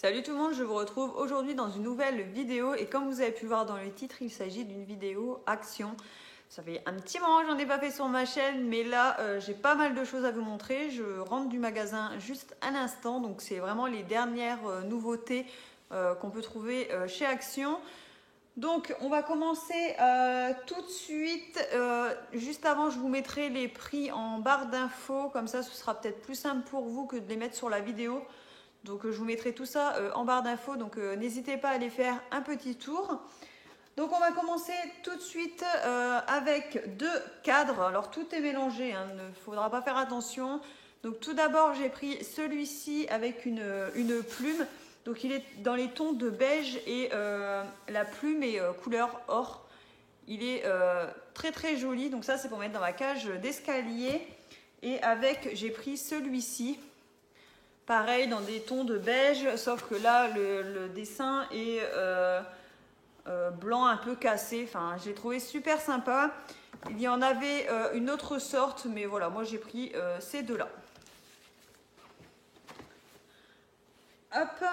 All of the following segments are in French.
Salut tout le monde, je vous retrouve aujourd'hui dans une nouvelle vidéo et comme vous avez pu le voir dans le titre, il s'agit d'une vidéo action. Ça fait un petit moment que j'en ai pas fait sur ma chaîne, mais là j'ai pas mal de choses à vous montrer. Je rentre du magasin juste à l'instant, donc c'est vraiment les dernières nouveautés qu'on peut trouver chez Action. Donc on va commencer tout de suite. Juste avant, je vous mettrai les prix en barre d'infos, comme ça ce sera peut-être plus simple pour vous que de les mettre sur la vidéo. Donc je vous mettrai tout ça en barre d'infos, donc n'hésitez pas à aller faire un petit tour. Donc on va commencer tout de suite avec deux cadres. Alors tout est mélangé, hein, il ne faudra pas faire attention. Donc tout d'abord j'ai pris celui-ci avec une plume. Donc il est dans les tons de beige et la plume est couleur or. Il est très très joli, donc ça c'est pour mettre dans ma cage d'escalier. Et avec, j'ai pris celui-ci. Pareil, dans des tons de beige, sauf que là, le dessin est blanc un peu cassé. Enfin, j'ai trouvé super sympa. Il y en avait une autre sorte, mais voilà, moi j'ai pris ces deux-là. Hop.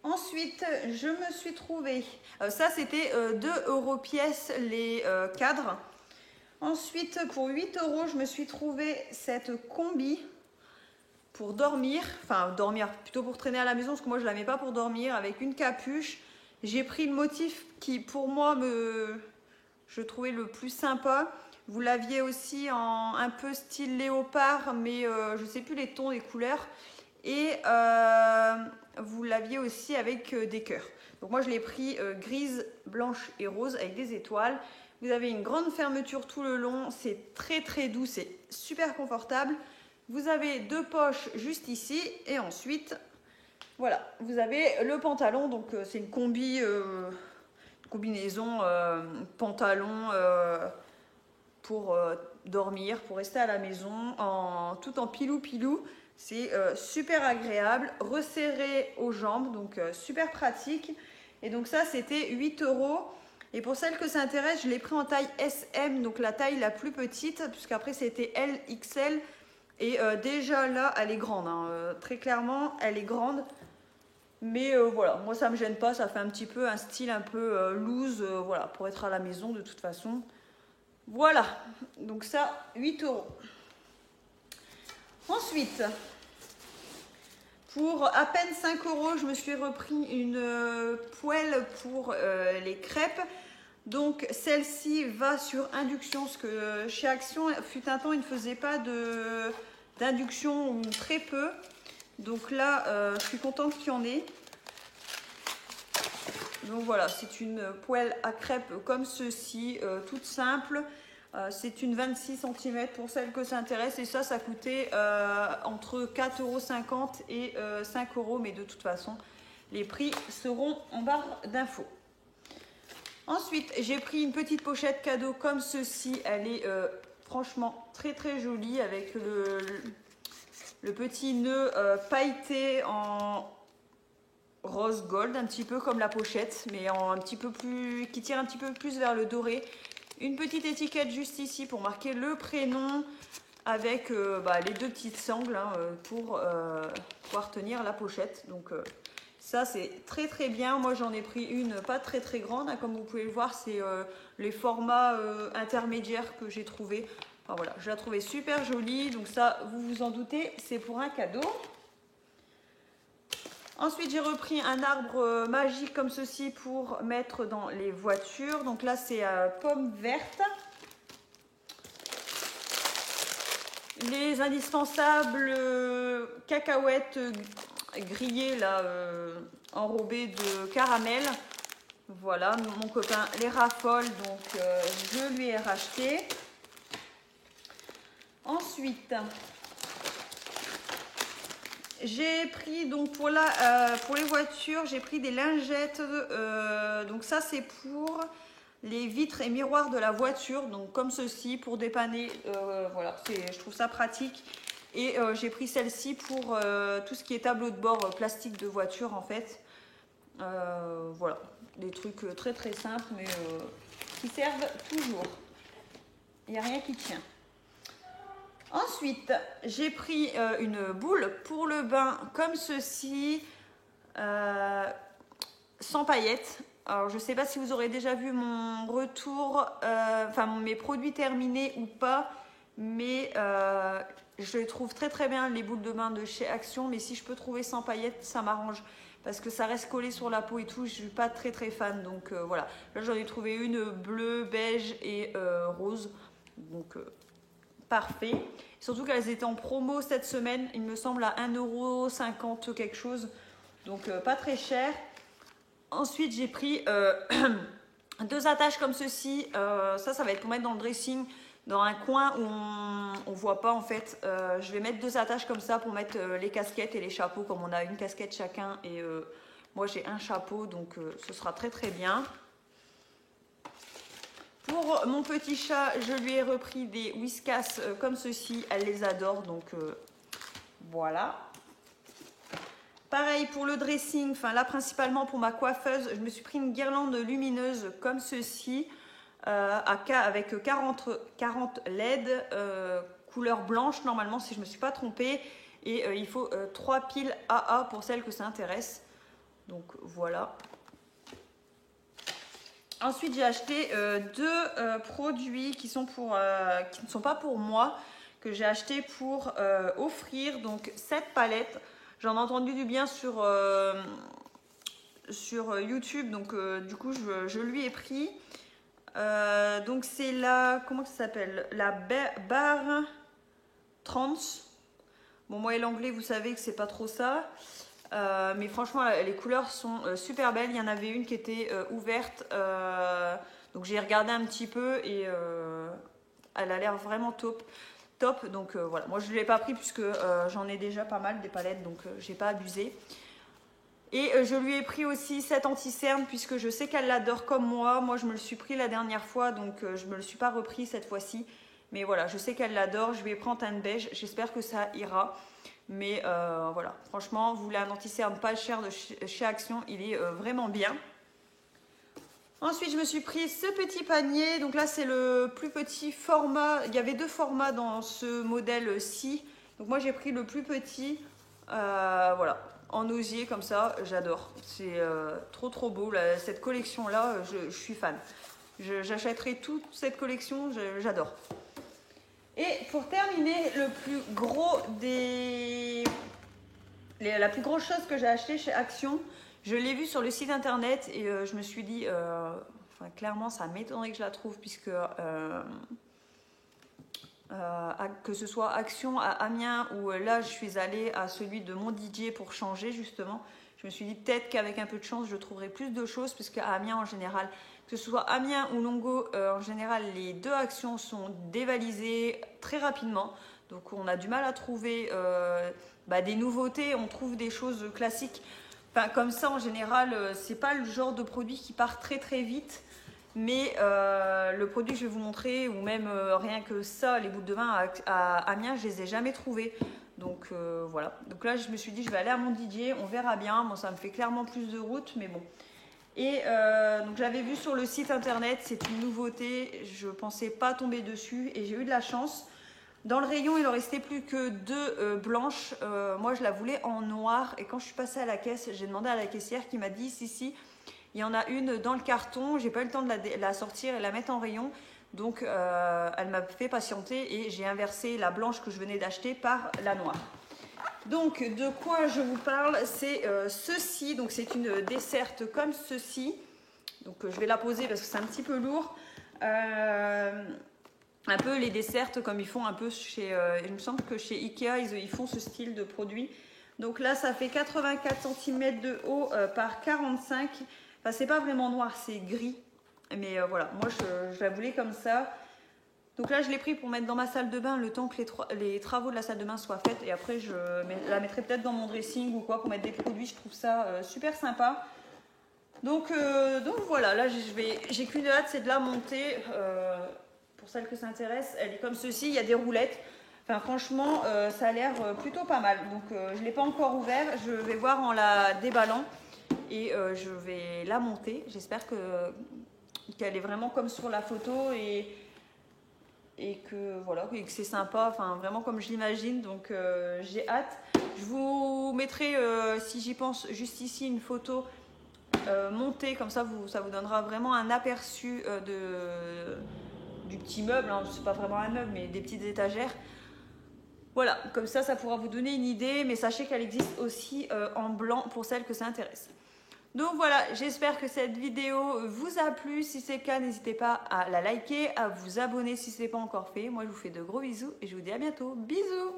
Ensuite, je me suis trouvé, ça c'était 2 € pièce les cadres. Ensuite, pour 8 €, je me suis trouvé cette combi. Pour dormir, enfin dormir, plutôt pour traîner à la maison, parce que moi je la mets pas pour dormir, avec une capuche. J'ai pris le motif qui pour moi je trouvais le plus sympa. Vous l'aviez aussi en un peu style léopard, mais je sais plus les tons, les couleurs. Et vous l'aviez aussi avec des cœurs. Donc moi je l'ai pris grise, blanche et rose avec des étoiles. Vous avez une grande fermeture tout le long, c'est très très doux, c'est super confortable. Vous avez deux poches juste ici et ensuite, voilà, vous avez le pantalon. Donc c'est une combinaison pantalon pour dormir, pour rester à la maison, tout en pilou-pilou. C'est super agréable, resserré aux jambes, donc super pratique. Et donc ça, c'était 8 €. Et pour celles que ça intéresse, je l'ai pris en taille SM, donc la taille la plus petite, puisqu'après c'était LXL. Et déjà là, elle est grande, hein. Très clairement, elle est grande. Mais voilà, moi ça me gêne pas, ça fait un petit peu un style un peu loose, voilà, pour être à la maison de toute façon. Voilà, donc ça, 8 €. Ensuite, pour à peine 5 €, je me suis repris une poêle pour les crêpes. Donc celle-ci va sur induction, parce que chez Action, fut un temps, il ne faisait pas d'induction ou très peu. Donc là, je suis contente qu'il y en ait. Donc voilà, c'est une poêle à crêpes comme ceci, toute simple. C'est une 26 cm pour celles que ça intéresse. Et ça coûtait entre 4,50 € et 5 €. Mais de toute façon, les prix seront en barre d'infos. Ensuite, j'ai pris une petite pochette cadeau comme ceci. Elle est franchement très très jolie avec le petit nœud pailleté en rose gold, un petit peu comme la pochette, mais un petit peu plus, qui tire un petit peu plus vers le doré. Une petite étiquette juste ici pour marquer le prénom avec les deux petites sangles pour pouvoir tenir la pochette. Donc ça c'est très très bien. Moi j'en ai pris une pas très très grande, hein, comme vous pouvez le voir, c'est les formats intermédiaires que j'ai trouvé. Enfin voilà, je la trouvais super jolie, donc ça vous vous en doutez, c'est pour un cadeau. Ensuite j'ai repris un arbre magique comme ceci pour mettre dans les voitures. Donc là c'est pomme verte. Les indispensables cacahuètes grillées là, enrobées de caramel. Voilà, mon copain les raffole, donc je lui ai racheté. Ensuite, j'ai pris donc pour les voitures, j'ai pris des lingettes. Donc ça c'est pour les vitres et miroirs de la voiture, donc comme ceci pour dépanner. Voilà, je trouve ça pratique. Et j'ai pris celle-ci pour tout ce qui est tableau de bord plastique de voiture en fait. Voilà, des trucs très très simples mais qui servent toujours. Il n'y a rien qui tient. Ensuite, j'ai pris une boule pour le bain comme ceci. sans paillettes. Alors je ne sais pas si vous aurez déjà vu mon retour, enfin mes produits terminés ou pas, mais je les trouve très très bien les boules de bain de chez Action, mais si je peux trouver sans paillettes, ça m'arrange. Parce que ça reste collé sur la peau et tout, je suis pas très très fan. Donc voilà, là j'en ai trouvé une bleue, beige et rose. Donc parfait. Surtout qu'elles étaient en promo cette semaine, il me semble à 1,50 € quelque chose. Donc pas très cher. Ensuite j'ai pris 2 attaches comme ceci. Ça va être pour mettre dans le dressing. Dans un coin où on ne voit pas en fait, je vais mettre 2 attaches comme ça pour mettre les casquettes et les chapeaux, comme on a une casquette chacun et moi j'ai un chapeau, donc ce sera très très bien. Pour mon petit chat, je lui ai repris des Whiskas comme ceci, elle les adore, donc voilà. Pareil pour le dressing, enfin là principalement pour ma coiffeuse, je me suis pris une guirlande lumineuse comme ceci. Avec 40 LED couleur blanche normalement si je ne me suis pas trompée et il faut 3 piles AA pour celles que ça intéresse, donc voilà. Ensuite j'ai acheté 2 produits qui ne sont pas pour moi, que j'ai acheté pour offrir, donc cette palette, j'en ai entendu du bien sur YouTube, donc du coup je lui ai pris. Donc c'est la, comment ça s'appelle, la barre trans. Bon moi et l'anglais vous savez que c'est pas trop ça, mais franchement les couleurs sont super belles. Il y en avait une qui était ouverte, donc j'ai regardé un petit peu et elle a l'air vraiment top. Donc voilà, moi je ne l'ai pas pris puisque j'en ai déjà pas mal des palettes, donc j'ai pas abusé. Et je lui ai pris aussi cette anti-cerne puisque je sais qu'elle l'adore comme moi. Moi, je me le suis pris la dernière fois, donc je ne me le suis pas repris cette fois-ci. Mais voilà, je sais qu'elle l'adore. Je vais prendre un beige. J'espère que ça ira. Mais voilà, franchement, vous voulez un anti-cerne pas cher de chez Action, il est vraiment bien. Ensuite, je me suis pris ce petit panier. Donc là, c'est le plus petit format. Il y avait 2 formats dans ce modèle-ci. Donc moi, j'ai pris le plus petit. Voilà. En osier comme ça, j'adore. C'est trop beau. Là, cette collection-là, je suis fan. J'achèterai toute cette collection, j'adore. Et pour terminer, la plus grosse chose que j'ai acheté chez Action, je l'ai vue sur le site internet et je me suis dit, clairement, ça m'étonnerait que je la trouve puisque... que ce soit Action à Amiens ou là je suis allée à celui de mon DJ pour changer justement. Je me suis dit peut-être qu'avec un peu de chance je trouverai plus de choses puisque à Amiens en général, que ce soit Amiens ou Longo, en général les 2 Actions sont dévalisées très rapidement. Donc on a du mal à trouver des nouveautés, on trouve des choses classiques. Enfin, comme ça en général, c'est pas le genre de produit qui part très très vite. Mais le produit que je vais vous montrer, ou même rien que ça, les boules de bain à Amiens, je les ai jamais trouvées. Donc voilà. Donc là, je me suis dit, je vais aller à mon Didier, on verra bien. Bon, ça me fait clairement plus de route, mais bon. Et donc j'avais vu sur le site internet, c'est une nouveauté. Je pensais pas tomber dessus et j'ai eu de la chance. Dans le rayon, il en restait plus que 2 blanches. Moi, je la voulais en noir. Et quand je suis passée à la caisse, j'ai demandé à la caissière qui m'a dit si. Il y en a une dans le carton, j'ai pas eu le temps de la sortir et la mettre en rayon. Donc elle m'a fait patienter et j'ai inversé la blanche que je venais d'acheter par la noire. Donc de quoi je vous parle, c'est ceci. Donc c'est une desserte comme ceci. Donc je vais la poser parce que c'est un petit peu lourd. Un peu les desserts comme ils font un peu chez... il me semble que chez Ikea, ils font ce style de produit. Donc là, ça fait 84 cm de haut par 45. Enfin, c'est pas vraiment noir, c'est gris. Mais voilà, moi je la voulais comme ça. Donc là, je l'ai pris pour mettre dans ma salle de bain le temps que les travaux de la salle de bain soient faits. Et après, je la mettrai peut-être dans mon dressing ou quoi pour mettre des produits. Je trouve ça super sympa. Donc voilà, là j'ai qu'une hâte, c'est de la monter. Pour celles que ça intéresse, elle est comme ceci, il y a des roulettes. Enfin franchement, ça a l'air plutôt pas mal. Donc je ne l'ai pas encore ouvert, je vais voir en la déballant. Et je vais la monter. J'espère qu'elle est vraiment comme sur la photo et et que voilà, et que c'est sympa, enfin vraiment comme je l'imagine, donc j'ai hâte. Je vous mettrai, si j'y pense, juste ici une photo montée, comme ça ça vous donnera vraiment un aperçu du petit meuble, hein. C'est pas vraiment un meuble, mais des petites étagères. Voilà, comme ça pourra vous donner une idée, mais sachez qu'elle existe aussi en blanc pour celles que ça intéresse. Donc voilà, j'espère que cette vidéo vous a plu. Si c'est le cas, n'hésitez pas à la liker, à vous abonner si ce n'est pas encore fait. Moi, je vous fais de gros bisous et je vous dis à bientôt. Bisous!